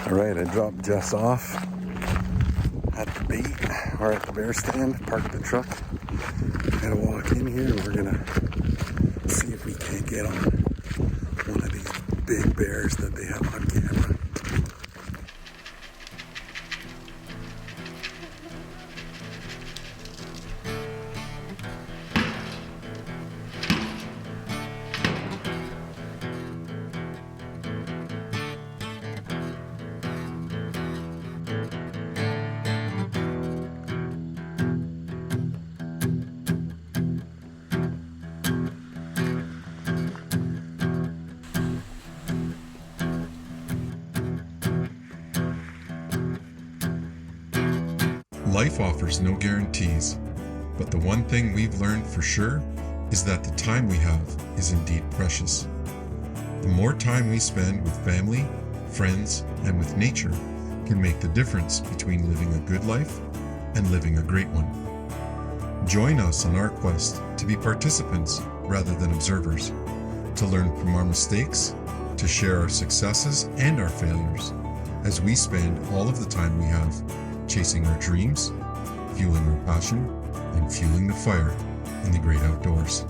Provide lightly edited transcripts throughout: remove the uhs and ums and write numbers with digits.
All right, I dropped Jess off at the bait or at the bear stand, parked the truck. Gotta walk in here and we're gonna see if we can't get on one of these big bears that they have on camera. Life offers no guarantees, but the one thing we've learned for sure is that the time we have is indeed precious. The more time we spend with family, friends, and with nature can make the difference between living a good life and living a great one. Join us on our quest to be participants rather than observers, to learn from our mistakes, to share our successes and our failures, as we spend all of the time we have chasing our dreams, fueling our passion, and fueling the fire in the great outdoors.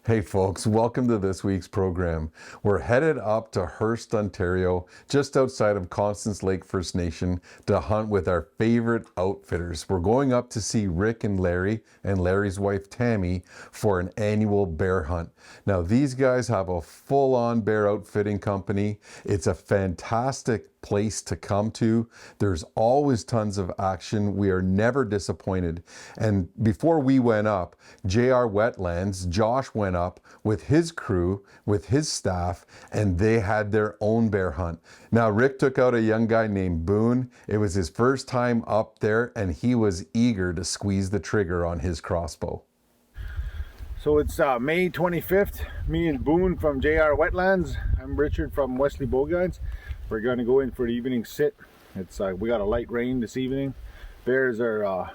Hey folks, welcome to this week's program. We're headed up to Hearst, Ontario, just outside of Constance Lake First Nation, to hunt with our favorite outfitters. We're going up to see Rick and Larry's wife Tammy for an annual bear hunt. Now these guys have a full-on bear outfitting company. It's a fantastic place to come to. There's always tons of action. We are never disappointed. And before we went up, JR Wetlands, Josh went up with his crew, with his staff, and they had their own bear hunt. Now Rick took out a young guy named Boone. It was his first time up there and he was eager to squeeze the trigger on his crossbow. So it's May 25th, me and Boone from JR Wetlands. I'm Richard from Wesley Bow Guides. We're going to go in for the evening sit. It's we got a light rain this evening. Bears are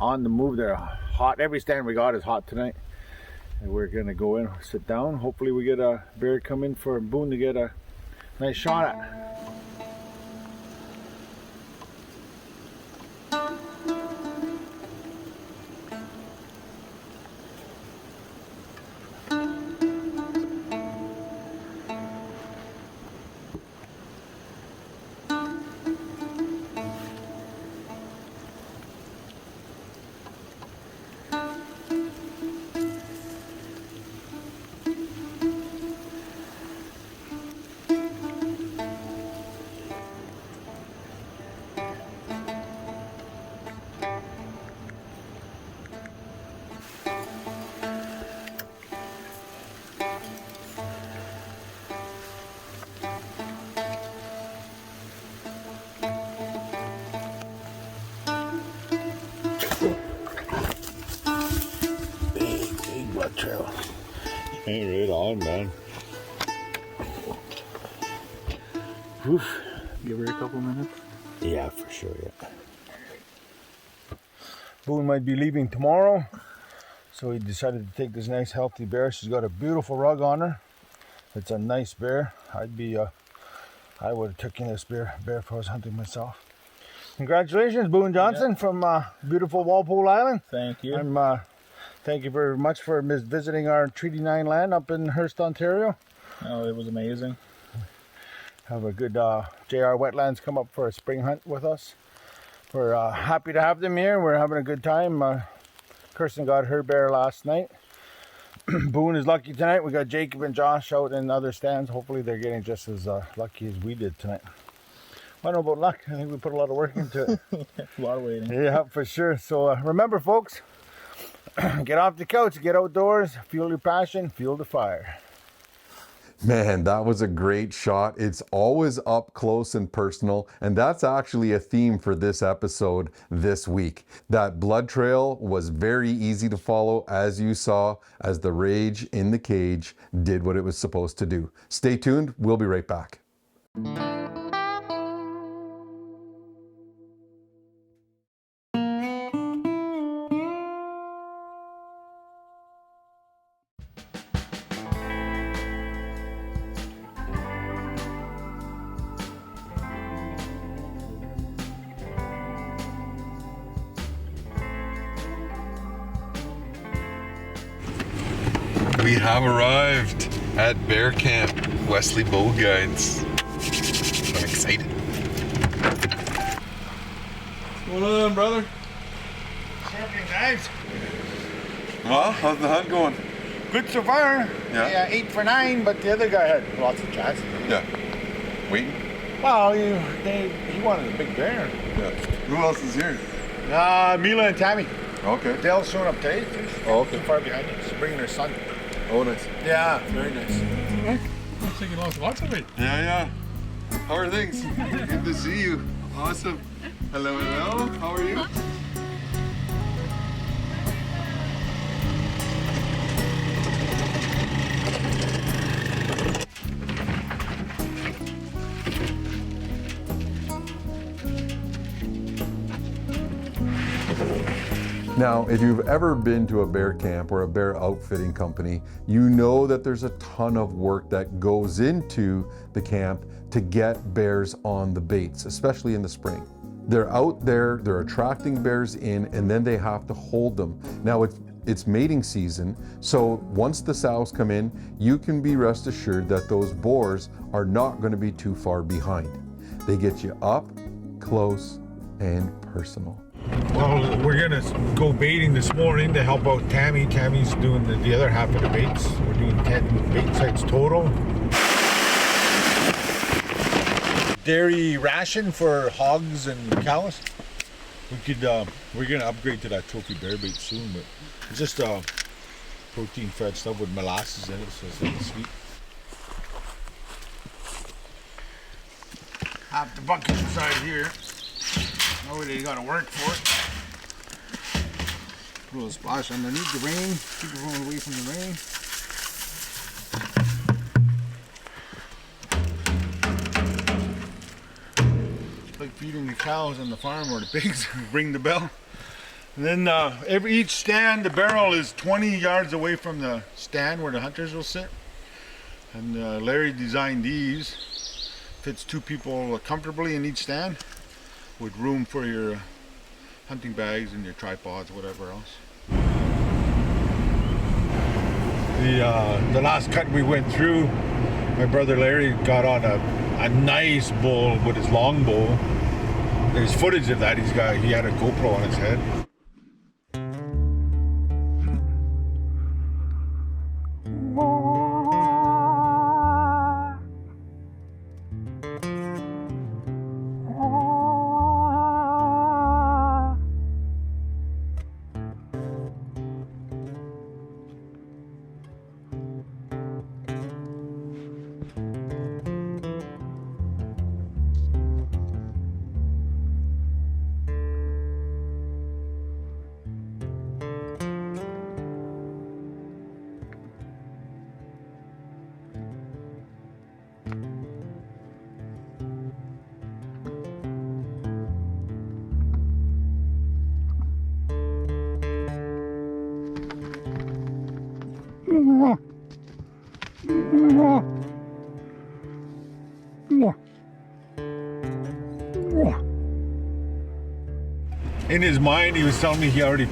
on the move. They're hot. Every stand we got is hot tonight. And we're going to go in, sit down. Hopefully we get a bear come in for Boone to get a nice shot at. Big blood trail. Hey, right on, man. Oof. Give her a couple minutes. Yeah, for sure, yeah. Boone might be leaving tomorrow, so he decided to take this nice healthy bear. She's got a beautiful rug on her. It's a nice bear. I would have taken this bear if I was hunting myself. Congratulations, Boone Johnson, from beautiful Walpole Island. Thank you. Thank you very much for visiting our Treaty 9 land up in Hearst, Ontario. Oh, it was amazing. Have a good JR Wetlands come up for a spring hunt with us. We're happy to have them here. We're having a good time. Kirsten got her bear last night. Boone is lucky tonight. We got Jacob and Josh out in other stands. Hopefully they're getting just as lucky as we did tonight. I don't know about luck. I think we put a lot of work into it. A lot of waiting. Yeah, for sure. So remember, folks, get off the couch, get outdoors, fuel your passion, fuel the fire. Man, that was a great shot. It's always up close and personal, and that's actually a theme for this episode this week. That blood trail was very easy to follow, as you saw, as the rage in the cage did what it was supposed to do. Stay tuned, we'll be right back. We have arrived at Bear Camp, Wesley Bow Guides. I'm excited. What's going on, brother? Champion guys. Huh? How's the hunt going? Good so far. Yeah. 8 for 9, but the other guy had lots of chances. Yeah. Waiting? Well, he wanted a big bear. Yeah. Who else is here? Mila and Tammy. Okay. Dale's showing up today too. Oh, okay. Too far behind you. She's bringing her son. Oh, nice. Yeah, very nice. Looks like you lost lots of weight. Yeah. How are things? Good to see you. Awesome. Hello. How are you? Now, if you've ever been to a bear camp or a bear outfitting company, you know that there's a ton of work that goes into the camp to get bears on the baits, especially in the spring. They're out there, they're attracting bears in, and then they have to hold them. Now, it's mating season, so once the sows come in, you can be rest assured that those boars are not going to be too far behind. They get you up, close, and personal. Well, we're gonna go baiting this morning to help out Tammy. Tammy's doing the other half of the baits. We're doing 10 bait sites total. Dairy ration for hogs and cows. We're gonna upgrade to that trophy bear bait soon, but it's just protein fed stuff with molasses in it, so it's really sweet. Half the bucket inside here. Nobody got to work for it. A little splash underneath the rain. Keep it going away from the rain. It's like feeding the cows on the farm or the pigs. Ring the bell. And then each stand, the barrel is 20 yards away from the stand where the hunters will sit. And Larry designed these. Fits 2 people comfortably in each stand, with room for your hunting bags and your tripods, whatever else. The last cut we went through, my brother Larry got on a nice bull with his long bow. There's footage of that. He had a GoPro on his head. In his mind, he was telling me he already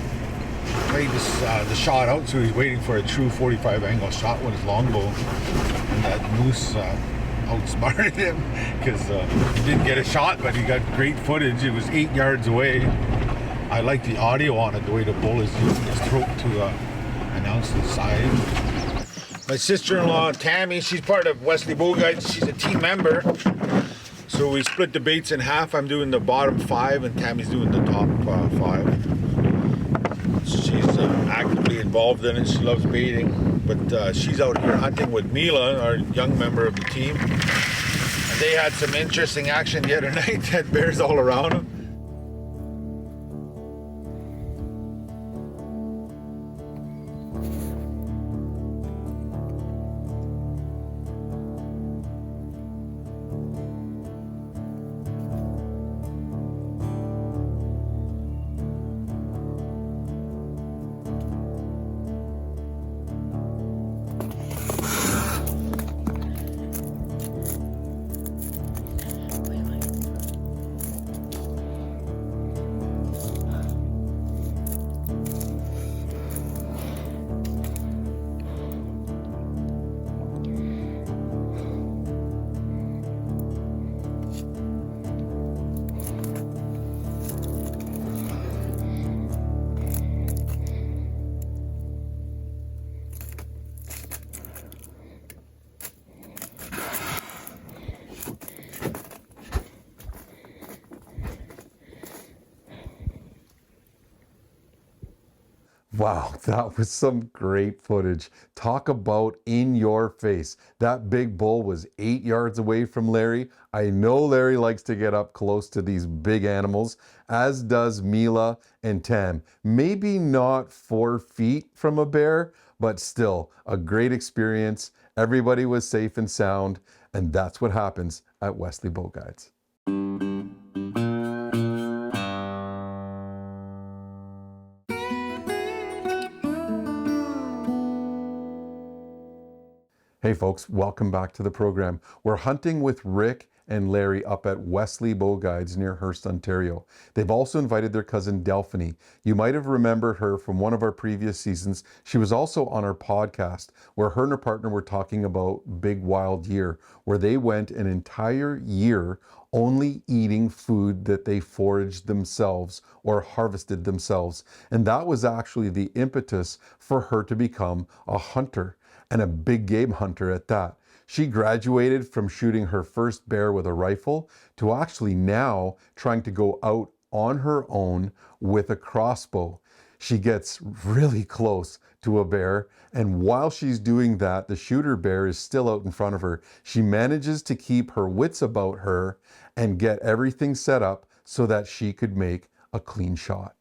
played the shot out, so he's waiting for a true 45 angle shot with his longbow. And that moose outsmarted him because he didn't get a shot, but he got great footage. It was 8 yards away. I like the audio on it, the way the bull is using his throat to announce the size. My sister-in-law, Tammy, she's part of Wesley Bow Guides. She's a team member. So we split the baits in half. I'm doing the bottom 5 and Tammy's doing the top 5. She's actively involved in it. She loves baiting. But she's out here hunting with Mila, our young member of the team. And they had some interesting action the other night. They had bears all around them. Wow, that was some great footage. Talk about in your face. That big bull was 8 yards away from Larry. I know Larry likes to get up close to these big animals, as does Mila and Tam. Maybe not 4 feet from a bear, but still a great experience. Everybody was safe and sound, and that's what happens at Wesley Bow Guides. Hey folks, welcome back to the program. We're hunting with Rick and Larry up at Wesley Bow Guides near Hearst, Ontario. They've also invited their cousin Delanie. You might have remembered her from one of our previous seasons. She was also on our podcast where her and her partner were talking about Big Wild Year, where they went an entire year only eating food that they foraged themselves or harvested themselves. And that was actually the impetus for her to become a hunter, and a big game hunter at that. She graduated from shooting her first bear with a rifle to actually now trying to go out on her own with a crossbow. She gets really close to a bear, and while she's doing that, the shooter bear is still out in front of her. She manages to keep her wits about her and get everything set up so that she could make a clean shot.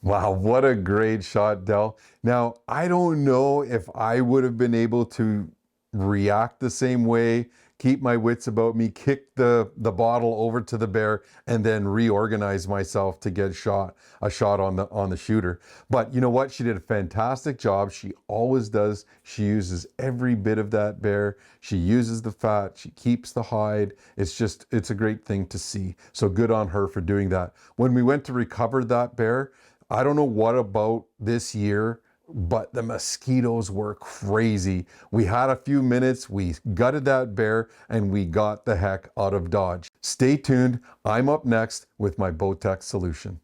Wow, what a great shot, Del. Now, I don't know if I would have been able to react the same way, keep my wits about me, kick the bottle over to the bear, and then reorganize myself to get a shot on the shooter. But you know what? She did a fantastic job. She always does. She uses every bit of that bear. She uses the fat. She keeps the hide. It's a great thing to see. So good on her for doing that. When we went to recover that bear, I don't know what about this year, but the mosquitoes were crazy. We had a few minutes, we gutted that bear, and we got the heck out of Dodge. Stay tuned. I'm up next with my Bowtech solution.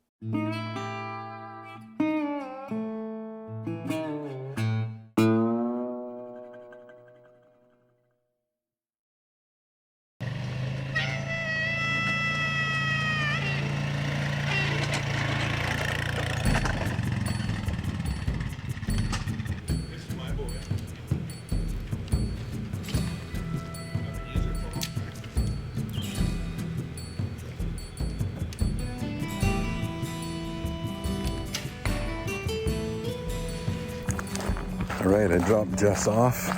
All right, I dropped Jess off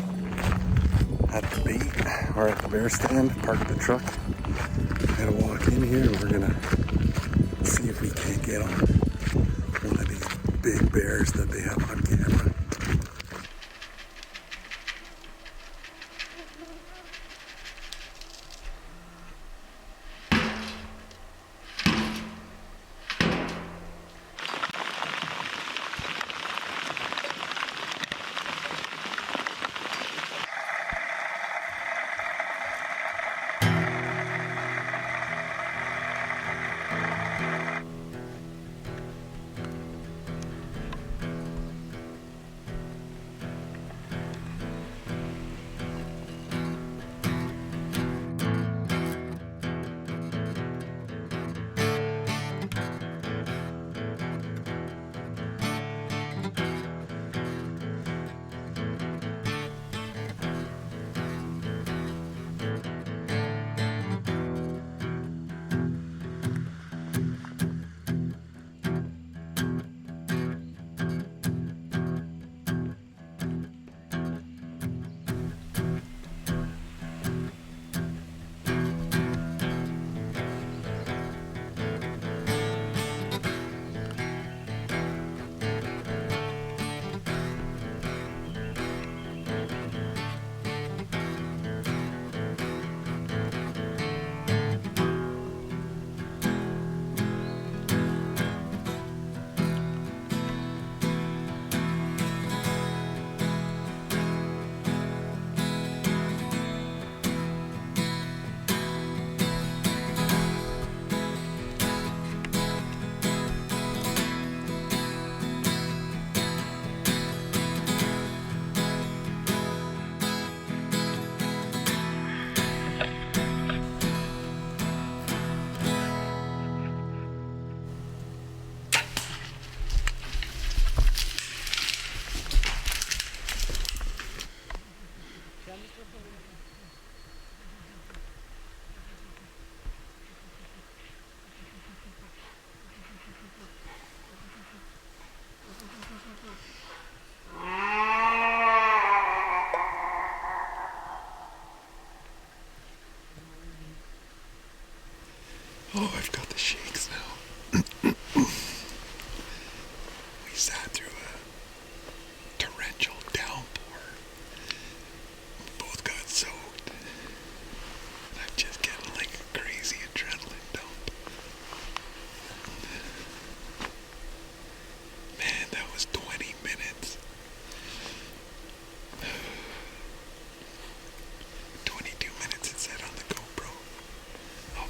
at the bait, or at the bear stand, parked the truck. Gotta walk in here, and we're gonna see if we can't get on one of these big bears that they have on camera. Oh, I've got the shakes now. We sat through a torrential downpour. We both got soaked. And I'm just getting like a crazy adrenaline dump. Man, that was 20 minutes. 22 minutes it said on the GoPro. Oh,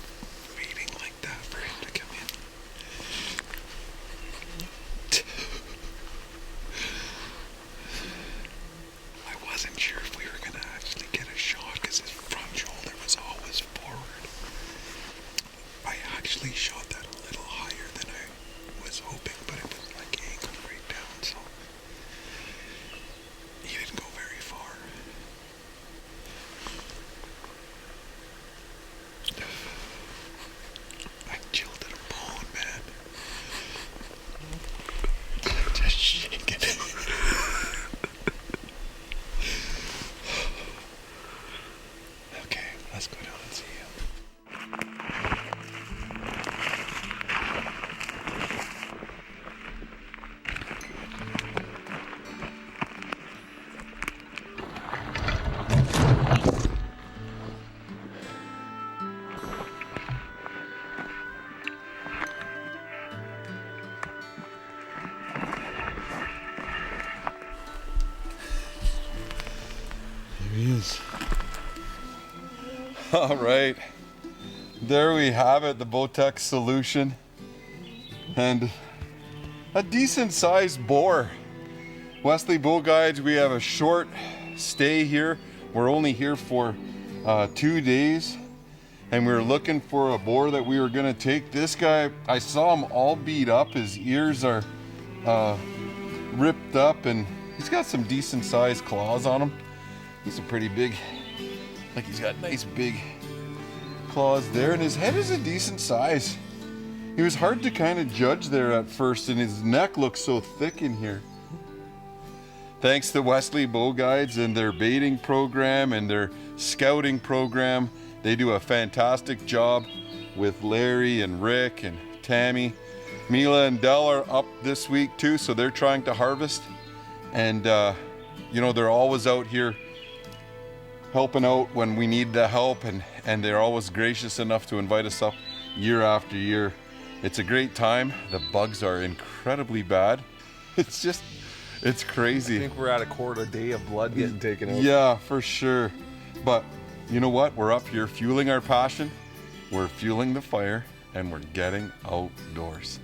waiting like that for him to come in. I wasn't sure if we were going to actually get a shot because his front shoulder was always forward. I actually shot that a little higher than I was hoping, but it was like angled right down, so he didn't go very far. I chilled at a bone, man. Just shaking. Okay, let's go down and see him. There he is. All right, there we have it, the Bowtech solution, and a decent sized boar. Wesley Bow Guides, we have a short stay here. We're only here for 2 days, and we were looking for a boar that we were gonna take. This guy, I saw him all beat up. His ears are ripped up, and he's got some decent sized claws on him. He's a pretty big, like he's got nice big claws there, and his head is a decent size. He was hard to kind of judge there at first, and his neck looks so thick in here. Thanks to Wesley Bow Guides and their baiting program and their scouting program. They do a fantastic job with Larry and Rick and Tammy. Mila and Del are up this week too, so they're trying to harvest. And you know, they're always out here helping out when we need the help, and they're always gracious enough to invite us up year after year. It's a great time. The bugs are incredibly bad. It's crazy. I think we're at a quart a day of blood getting taken out. Yeah, for sure. But you know what? We're up here fueling our passion. We're fueling the fire, and we're getting outdoors.